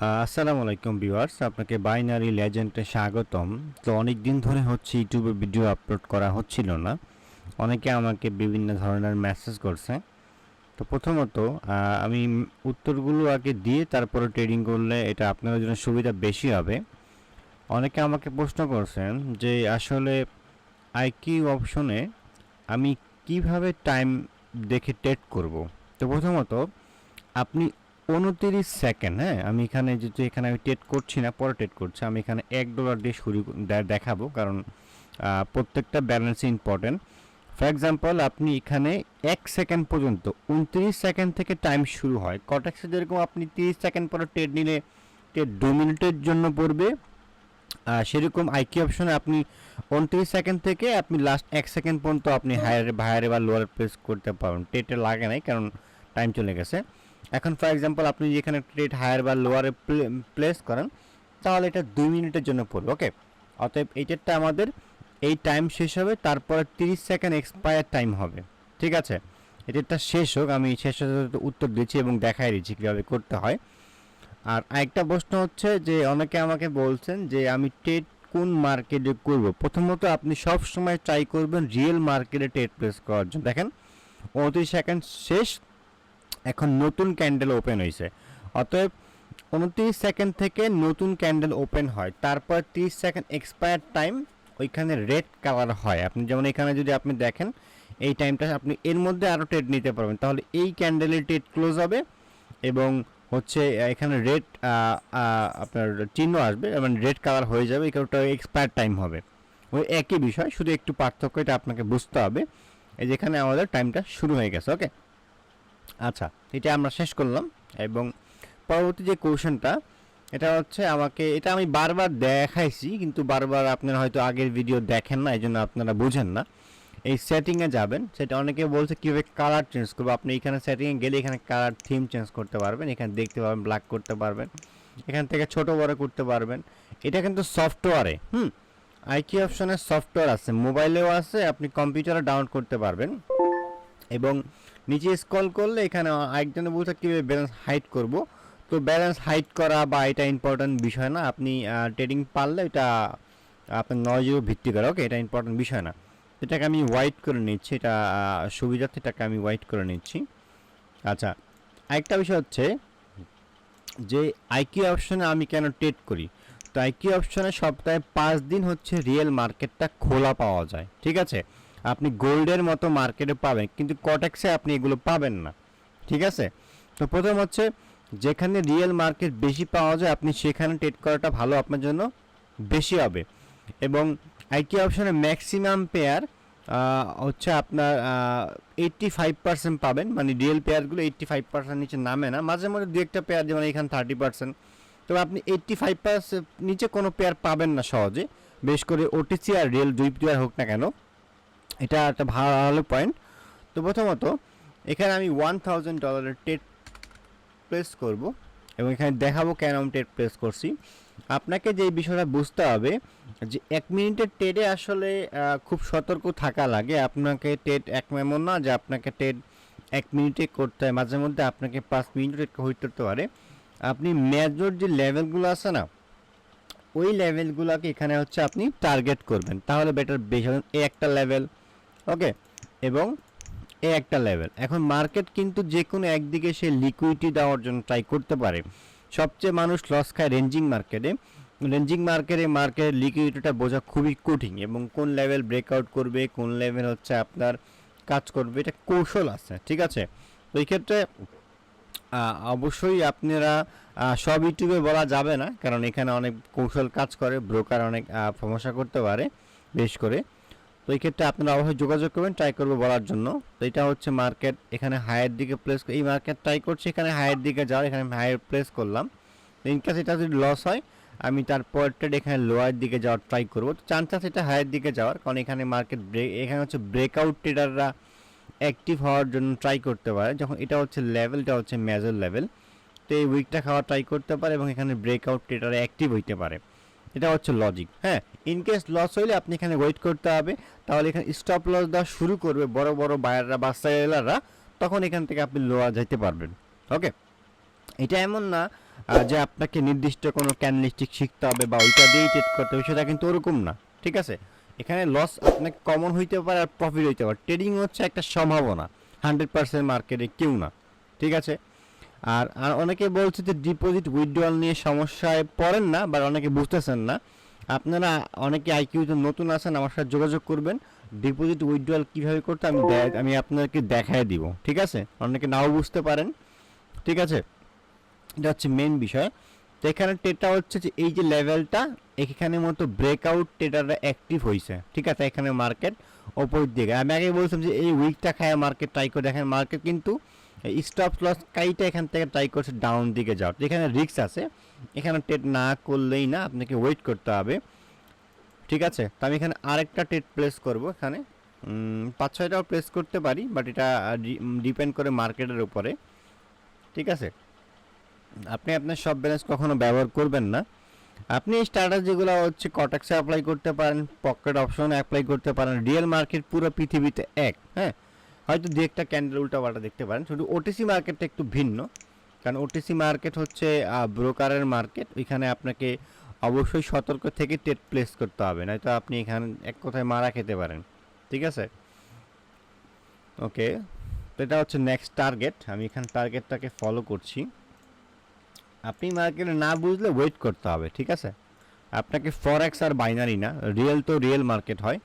আসসালামু আলাইকুম ভিউয়ার্স, আপনাকে বাইনারি লেজেন্ডে স্বাগতম। তো অনেক দিন ধরে হচ্ছে ইউটিউবে ভিডিও আপলোড করা হচ্ছিল না। অনেকে আমাকে বিভিন্ন ধরনের মেসেজ করছে। তো প্রথমত আমি উত্তরগুলো আগে দিয়ে তারপরে ট্রেডিং করলে এটা আপনাদের জন্য সুবিধা বেশি হবে। অনেকে আমাকে প্রশ্ন করছেন যে আসলে আইকিউ অপশনে আমি কিভাবে টাইম দেখে ট্রেড করব। তো প্রথমত আপনি 29 সেকেন্ড, হ্যাঁ, আমি এখানে যেহেতু এখানে আমি ট্রেড করছি না, পরে ট্রেড করছি, আমি এখানে $1 দিয়ে শুরু দেখাবো, কারণ প্রত্যেকটা ব্যালেন্স ইম্পর্টেন্ট। ফর এক্সাম্পল আপনি এখানে 1 সেকেন্ড পর্যন্ত 29 সেকেন্ড থেকে টাইম শুরু হয়। কটেক্সে যেরকম আপনি 30 সেকেন্ড পরে ট্রেড নিলে ট্রেড 2 মিনিটের জন্য পড়বে, সেরকম আইকি অপশনে আপনি 29 সেকেন্ড থেকে আপনি লাস্ট 1 সেকেন্ড পর্যন্ত আপনি হায়ারে বা লোয়ার প্রেস করতে পারবেন। ট্রেডে লাগে নাই, কারণ টাইম চলে গেছে। এখন ফর এক্সাম্পল আপনি যেখানে ট্রেড হায়ার বা লোয়ারে প্লেস করেন, তাহলে এটা 2 মিনিটের জন্য পড়বে। ওকে, অতএব এই ট্রেডটা আমাদের এই টাইম শেষ হবে, তারপরে 30 সেকেন্ড এক্সপায়ার টাইম হবে। ঠিক আছে, এই ট্রেডটা শেষ হোক, আমি শেষ উত্তর দিচ্ছি এবং দেখাই দিচ্ছি কীভাবে করতে হয়। আর আরেকটা প্রশ্ন হচ্ছে যে অনেকে আমাকে বলছেন যে আমি ট্রেড কোন মার্কেটে করব। প্রথমত আপনি সব সময় ট্রাই করবেন রিয়েল মার্কেটে ট্রেড প্লেস করার জন্য। দেখেন 29 সেকেন্ড শেষ, এখন নতুন ক্যান্ডেল ওপেন হয়েছে। অতএব 29 সেকেন্ড থেকে নতুন ক্যান্ডেল ওপেন হয়, তারপর 30 সেকেন্ড এক্সপায়ার টাইম ওইখানে রেড কালার হয়। আপনি যেমন এখানে যদি আপনি দেখেন এই টাইমটা আপনি এর মধ্যে আরও ট্রেড নিতে পারবেন, তাহলে এই ক্যান্ডেলের ট্রেড ক্লোজ হবে এবং হচ্ছে এখানে রেড আপনার চিহ্ন আসবে এবং রেড কালার হয়ে যাবে, এটা এক্সপায়ার টাইম হবে। ওই একই বিষয়, শুধু একটু পার্থক্য এটা আপনাকে বুঝতে হবে। এই যেখানে আমাদের টাইমটা শুরু হয়ে গেছে। ওকে, আচ্ছা, এটা আমরা শেষ করলাম। এবং পরবর্তী যে কোশ্চেনটা, এটা হচ্ছে এটা আমি বারবার দেখাইছি, কিন্তু বারবার আপনারা হয়তো আগের ভিডিও দেখেন না, এই জন্য আপনারা বুঝেন না। এই সেটিংয়ে যাবেন, সেটা অনেকে বলছে কীভাবে কালার চেঞ্জ করবো। আপনি এখানে সেটিংয়ে গেলে এখানে কালার থিম চেঞ্জ করতে পারবেন, এখানে দেখতে পারবেন, ব্ল্যাক করতে পারবেন, এখান থেকে ছোট বড় করতে পারবেন। এটা কিন্তু সফটওয়্যারে আইকি অপশনের সফটওয়্যার আছে, মোবাইলেও আছে, আপনি কম্পিউটারে ডাউনলোড করতে পারবেন। এবং নিচে স্ক্রল করলে এখানে একজনে বলছে কীভাবে ব্যালেন্স হাইড করব। তো ব্যালেন্স হাইড করা বা এটা ইম্পর্ট্যান্ট বিষয় না, আপনি ট্রেডিং পারলে এটা আপনার নলেজের ভিত্তি করে। ওকে, এটা ইম্পর্ট্যান্ট বিষয় না। এটাকে আমি হোয়াইট করে নিচ্ছি, এটা সুবিধার্থে এটাকে আমি হোয়াইট করে নিচ্ছি। আচ্ছা, আরেকটা বিষয় হচ্ছে যে আইকিউ অপশনে আমি কেন ট্রেড করি। তো আইকিউ অপশনে সপ্তাহে 5 দিন হচ্ছে রিয়েল মার্কেটটা খোলা পাওয়া যায়। ঠিক আছে, আপনি গোল্ডের মতো মার্কেটে পাবেন, কিন্তু কটেক্সে আপনি এগুলো পাবেন না। ঠিক আছে, তো প্রথম হচ্ছে যেখানে রিয়েল মার্কেট বেশি পাওয়া যায় আপনি সেখানে ট্রেড করাটা ভালো, আপনার জন্য বেশি হবে। এবং আইকিউ অপশনে ম্যাক্সিমাম পেয়ার হচ্ছে আপনার 85% পাবেন, মানে রিয়েল পেয়ারগুলো 85% নিচে নামে না, মাঝে মাঝে দু একটা পেয়ার যেমন এখানে 30%। তবে আপনি 85% নিচে কোনো পেয়ার পাবেন না সহজে, বেশ করে ওটিসি আর রিয়েল দুই পেয়ার হোক না কেন। এটা একটা ভালো পয়েন্ট। তো প্রথমত এখানে আমি $1000 ট্রেড প্লেস করব এবং এখানে দেখাবো কেন আমি ট্রেড প্লেস করছি। আপনাকে যে বিষয়টা বুঝতে হবে যে 1 মিনিটের ট্রেডে আসলে খুব সতর্ক থাকা লাগে। আপনাকে ট্রেড এমন না যে আপনাকে ট্রেড 1 মিনিটে করতে হয়, মাঝে মধ্যে আপনাকে 5 মিনিটও ট্রেড হইতে পারে। আপনি মেজর যে লেভেলগুলো আছে না, ওই লেভেলগুলোকে এখানে হচ্ছে আপনি টার্গেট করবেন, তাহলে বেটার বেশি হবে। এই একটা লেভেল, ওকে, এবং এই একটা লেভেল। এখন মার্কেট কিন্তু যে কোনো একদিকে সে লিকুইডিটি দেওয়ার জন্য ট্রাই করতে পারে। সবচেয়ে মানুষ লস খায় রেঞ্জিং মার্কেটে। মার্কেটের লিকুইডিটিটা বোঝা খুবই কঠিন, এবং কোন লেভেল ব্রেকআউট করবে, কোন লেভেল হচ্ছে আপনার কাজ করবে, এটা কৌশল আছে। ঠিক আছে, তো এই ক্ষেত্রে অবশ্যই আপনারা সব ইউটিউবে বলা যাবে না, কারণ এখানে অনেক কৌশল কাজ করে, ব্রোকার অনেক সমস্যা করতে পারে বেশ করে। তো এই ক্ষেত্রে আপনারা অবশ্যই যোগাযোগ করবেন, ট্রাই করবো বলার জন্য। তো এটা হচ্ছে মার্কেট, এখানে হায়ার দিকে প্লেস, এই মার্কেট ট্রাই করছি এখানে হায়ার দিকে যাওয়ার, এখানে হায়ার প্লেস করলাম। তো ইনকেস এটা যদি লস হয় আমি তারপর ট্রেড এখানে লোয়ার দিকে যাওয়ার ট্রাই করবো। তো চান্স আছে এটা হায়ার দিকে যাওয়ার, কারণ এখানে মার্কেট এখানে হচ্ছে ব্রেকআউট ট্রেডাররা অ্যাক্টিভ হওয়ার জন্য ট্রাই করতে পারে, যখন এটা হচ্ছে লেভেলটা হচ্ছে মেজর লেভেল। তো এই উইকটা খাওয়া ট্রাই করতে পারে এবং এখানে ব্রেকআউট ট্রেডার অ্যাক্টিভ হইতে পারে। এটা হচ্ছে লজিক। হ্যাঁ, ইনকেস লস হইলে আপনি এখানে ওয়েট করতে হবে, তাহলে এখানে স্টপ লস দেওয়া শুরু করবে বড় বড় বায়াররা বা সেলাররা, তখন এখান থেকে আপনি লোয়া যেতে পারবেন। ওকে, এটা এমন না যে আপনাকে নির্দিষ্ট কোনো ক্যান্ডেলস্টিক শিখতে হবে বা ওইটা দিয়েই ট্রেড করতে হবে, সেটা কিন্তু ওরকম না। ঠিক আছে, এখানে লস আপনাকে কমন হইতে পারে আর প্রফিট হইতে পারে। ট্রেডিং হচ্ছে একটা সম্ভাবনা, 100% মার্কেটে কেউ না। ঠিক আছে, আর আর অনেকে বলছে যে ডিপোজিট উইথড্রয়াল নিয়ে সমস্যায় পড়েন না, বা অনেকে বুঝতেছেন না। আপনারা অনেকে আইকিউতে নতুন আছেন, আমার সাথে যোগাযোগ করবেন। ডিপোজিট উইথড্রয়াল কীভাবে করতে আমি আপনাদেরকে দেখায় দিব। ঠিক আছে, অনেকে নাও বুঝতে পারেন। ঠিক আছে, এটা হচ্ছে মেন বিষয়। তো এখানে টেটা হচ্ছে যে এই যে লেভেলটা, এখানে মতো ব্রেকআউট টেটারটা অ্যাক্টিভ হয়েছে। ঠিক আছে, এখানে মার্কেট ওপরের দিকে, আমি আগে বলছিলাম যে এই উইকটা খায় মার্কেট ট্রাই করে দেখেন, মার্কেট কিন্তু স্টপ লস কাইটা এখান থেকে ট্রাই করছে ডাউন দিকে যাওয়ার। এখানে রিস্ক আছে, এখানে ট্রেড না করলেই না, আপনাকে ওয়েট করতে হবে। ঠিক আছে, তো আমি এখানে আরেকটা ট্রেড প্লেস করব, এখানে 5-6টাও প্লেস করতে পারি, বাট এটা ডিপেন্ড করে মার্কেটের উপরে। ঠিক আছে, আপনি আপনার সব ব্যালেন্স কখনো ব্যবহার করবেন না। আপনি এই স্ট্র্যাটেজিগুলো হচ্ছে কটেক্সে অ্যাপ্লাই করতে পারেন, পকেট অপশনে অ্যাপ্লাই করতে পারেন। রিয়েল মার্কেট পুরো পৃথিবীতে এক, হ্যাঁ, হয়তো দু একটা ক্যান্ডেল উল্টাপাল্টা দেখতে পারেন, শুধু ওটিসি মার্কেটটা একটু ভিন্ন। কারণ ওটিসি মার্কেট হচ্ছে ব্রোকারের মার্কেট, ওইখানে আপনাকে অবশ্যই সতর্ক থেকে ট্রেড প্লেস করতে হবে, নয়তো আপনি এখানে এক কথায় মারা খেতে পারেন। ঠিক আছে, ওকে, তো এটা হচ্ছে নেক্সট টার্গেট। আমি এখানে টার্গেটটাকে ফলো করছি। আপনি মার্কেটে না বুঝলে ওয়েট করতে হবে। ঠিক আছে, আপনাকে ফরেক্স আর বাইনারি না, রিয়েল তো রিয়েল মার্কেট হয়।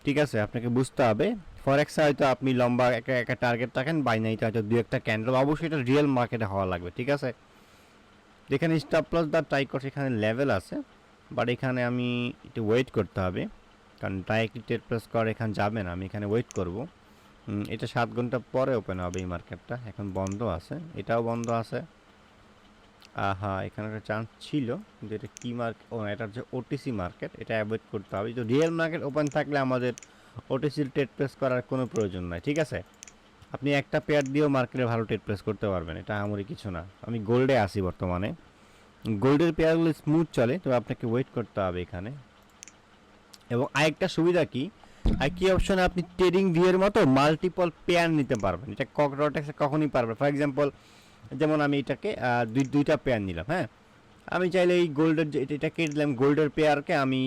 ঠিক আছে, আপনাকে বুঝতে হবে। ফরেক্সে হয়তো আপনি লম্বা একটা টার্গেট রাখেন, বাইনারিতে হয়তো দু একটা ক্যান্ডেল, অবশ্যই এটা রিয়েল মার্কেটে হওয়া লাগবে। ঠিক আছে, যেখানে স্টপ লস দা ট্রাই করছে, এখানে লেভেল আছে, বাট এখানে আমি একটু ওয়েট করতে হবে, কারণ ডাইরেক্টলি ট্রেড প্লেস করে এখানে যাবে না, আমি এখানে ওয়েট করব। এটা 7 ঘন্টা পরে ওপেন হবে এই মার্কেটটা, এখন বন্ধ আছে, এটাও বন্ধ আছে। হ্যাঁ, এখানে একটা চান্স ছিল, কিন্তু এটা কী মার্কেট? ও, এটা হচ্ছে ওটিসি মার্কেট, এটা অ্যাভয়েড করতে হবে। তো রিয়েল মার্কেট ওপেন থাকলে আমাদের ওটিসি ট্রেড প্লেস করার কোনো প্রয়োজন নাই। ঠিক আছে, আপনি একটা পেয়ার দিয়েও মার্কেটে ভালো ট্রেড প্লেস করতে পারবেন, এটা আমারই কিছু না। আমি গোল্ডে আসি বর্তমানে, গোল্ডের পেয়ারগুলো স্মুথ চলে, তো আপনাকে ওয়েট করতে হবে এখানে। এবং আরেকটা সুবিধা কি, কি অপশনে আপনি ট্রেডিং ভিউয়ের মতো মাল্টিপল পেয়ার নিতে পারবেন, এটা ককরটেক্সে কখনই পারবেন। ফর এক্সাম্পল, যেমন আমি এটাকে দুইটা পেয়ার নিলাম, হ্যাঁ, আমি চাইলে এই গোল্ডের এটাকে দিলাম, গোল্ডের পেয়ারকে আমি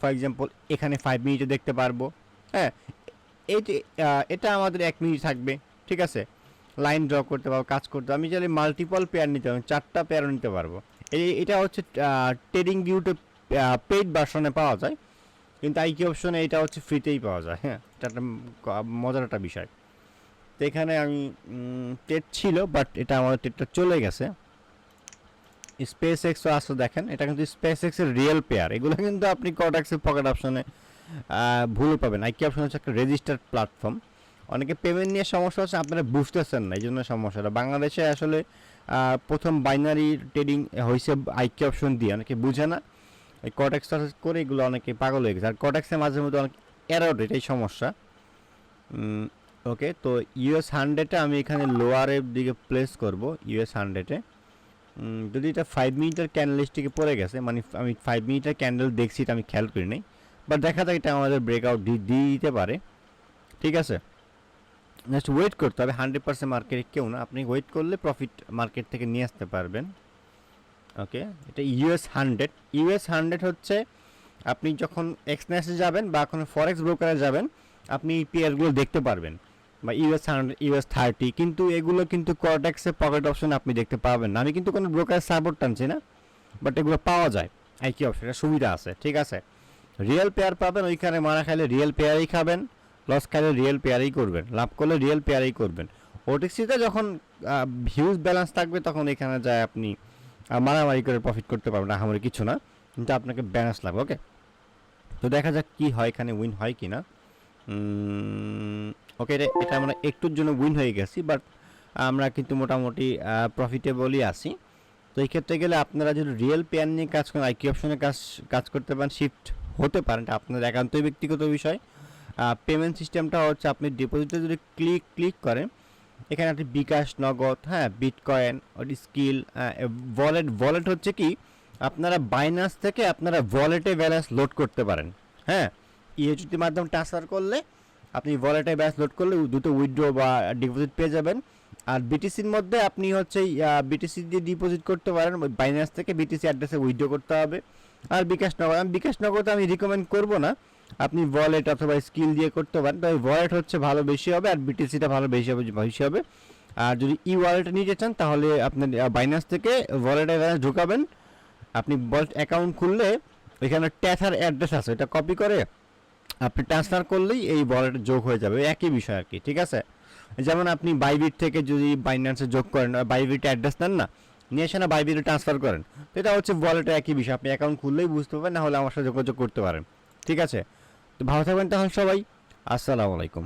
ফর এক্সাম্পল এখানে 5 মিনিটে দেখতে পারবো। হ্যাঁ, এটা আমাদের 1 মিনিট থাকবে। ঠিক আছে, লাইন ড্র করতে পারবো, কাজ করতে, আমি চাইলে মাল্টিপল পেয়ার নিতে পারবো, 4টা পেয়ারও নিতে পারবো। এটা হচ্ছে ট্রেডিং ভিউতে পেইড ভার্সনে পাওয়া যায়, কিন্তু আইকি অপশনে এটা হচ্ছে ফ্রিতেই পাওয়া যায়। হ্যাঁ, এটা একটা মজার একটা বিষয়। তো এখানে আমি ট্রেড ছিল, বাট এটা আমার ট্রেডটা চলে গেছে। স্পেস এক্সও আসলে দেখেন, এটা কিন্তু স্পেস এক্সের রিয়েল পেয়ার, এগুলো কিন্তু আপনি কটেক্সের পকেট অপশনে ভুল পাবেন। আইকি অপশন হচ্ছে একটা রেজিস্টার্ড প্ল্যাটফর্ম। অনেকে পেমেন্ট নিয়ে সমস্যা হচ্ছে, আপনারা বুঝতেছেন না, এই জন্য সমস্যাটা। বাংলাদেশে আসলে প্রথম বাইনারি ট্রেডিং হয়েছে আইকি অপশন দিয়ে, অনেকে বুঝে না, ওই কটেক্স করে এগুলো অনেকে পাগল হয়ে গেছে। আর কটেক্সের মাঝে মধ্যে অনেক এরর, এটাই সমস্যা। ওকে, তো ইউএস 100-এ আমি এখানে লোয়ারের দিকে প্লেস করব। ইউএস 100-এ যদি এটা 5 মিনিটের ক্যান্ডেলস্টিকে পড়ে গেছে, মানে আমি 5 মিনিটের ক্যান্ডেল দেখছি, এটা আমি খেয়াল করি নাই, বাট দেখা যায় এটা আমাদের ব্রেকআউট দিয়ে দিতে পারে। ঠিক আছে, জাস্ট ওয়েট করতে হবে। 100% মার্কেটে কেউ না, আপনি ওয়েট করলে প্রফিট মার্কেট থেকে নিয়ে আসতে পারবেন। ওকে, এটা ইউএস 100 হচ্ছে, আপনি যখন এক্সনেসে যাবেন বা কোনো ফরেক্স ব্রোকারে যাবেন, আপনি এই পেয়ারগুলো দেখতে পারবেন, বা ইউএস 100, ইউএস 30, কিন্তু এগুলো কিন্তু কটেক্সে পকেট অপশন আপনি দেখতে পাবেন না। আমি কিন্তু কোনো ব্রোকারের সাপোর্ট টানছি না, বাট এগুলো পাওয়া যায় আইকি অপশনে, সুবিধা আছে। ঠিক আছে, রিয়েল পেয়ার পাবেন, ওইখানে মারা খাইলে রিয়েল পেয়ারই খাবেন, লস খাইলে রিয়েল পেয়ারই করবেন, লাভ করলে রিয়েল পেয়ারই করবেন। ওটিসিতে যখন হিউজ ব্যালেন্স থাকবে, তখন এখানে যায় আপনি মারামারি করে প্রফিট করতে পারবেন, আহামরি কিছু না, কিন্তু আপনাকে ব্যালেন্স লাগবে। ওকে, তো দেখা যাক কি হয়, এখানে উইন হয় কি না। ওকে, এটা আমরা একটুর জন্য উইন হয়ে গেছি, বাট আমরা কিন্তু মোটামুটি প্রফিটেবলই আছি। তো এই ক্ষেত্রে গেলে আপনারা যদি রিয়েল পেয়ার নিয়ে কাজ করেন, আইকি অপশনে কাজ করতে পারেন, শিফট হতে পারেন, এটা আপনার একান্তই ব্যক্তিগত বিষয়। পেমেন্ট সিস্টেমটা হচ্ছে, আপনি ডিপোজিটে যদি ক্লিক করেন, এখানে আপনি বিকাশ, নগদ, হ্যাঁ, বিটকয়েন, স্কিল, ওয়ালেট হচ্ছে কি, আপনারা বাইনান্স থেকে আপনারা ওয়ালেটে ব্যালেন্স লোড করতে পারেন। হ্যাঁ, ইউএসডির মাধ্যমে ট্রান্সফার করলে আপনি ওয়ালেটে ব্যালেন্স লোড করলে দুটো উইথড্র বা ডিপোজিট পেয়ে যাবেন। আর বিটিসির মধ্যে আপনি হচ্ছে বিটিসি দিয়ে ডিপোজিট করতে পারেন, বাইন্যান্স থেকে বিটিসি অ্যাড্রেসে উইথড্র করতে হবে। আর বিকাশ নগদ আমি রিকমেন্ড করব না, আপনি ওয়ালেট অথবা স্কিল দিয়ে করতে পারেন, তবে ওয়ালেট হচ্ছে ভালো বেশি হবে আর বিটিসিটা ভালো বেশি হবে। আর যদি ই ওয়ালেটে নিতে চান তাহলে আপনার বাইন্যান্স থেকে ওয়ালেটে ঢুকাবেন, আপনি ওয়ালেট অ্যাকাউন্ট খুললে এখানে ট্যাথার অ্যাড্রেস আছে, এটা কপি করে আপনি ট্রান্সফার করলেই এই ওয়ালেটে যোগ হয়ে যাবে, একই বিষয় আর কি, ঠিক আছে। যেমন আপনি বাইবিট থেকে যদি বাইন্যান্সে যোগ করেন, বাইবিটে অ্যাড্রেস নেন না, নিয়ে এসে না বাইবিটে ট্রান্সফার করেন, তো এটা হচ্ছে ওয়ালেটে একই বিষয়, আপনি অ্যাকাউন্ট খুললেই বুঝতে পারবেন, না হলে আমার সাথে যোগাযোগ করতে পারেন, ঠিক আছে। তো ভালো থাকবেন তাহলে সবাই, আসসালামু আলাইকুম।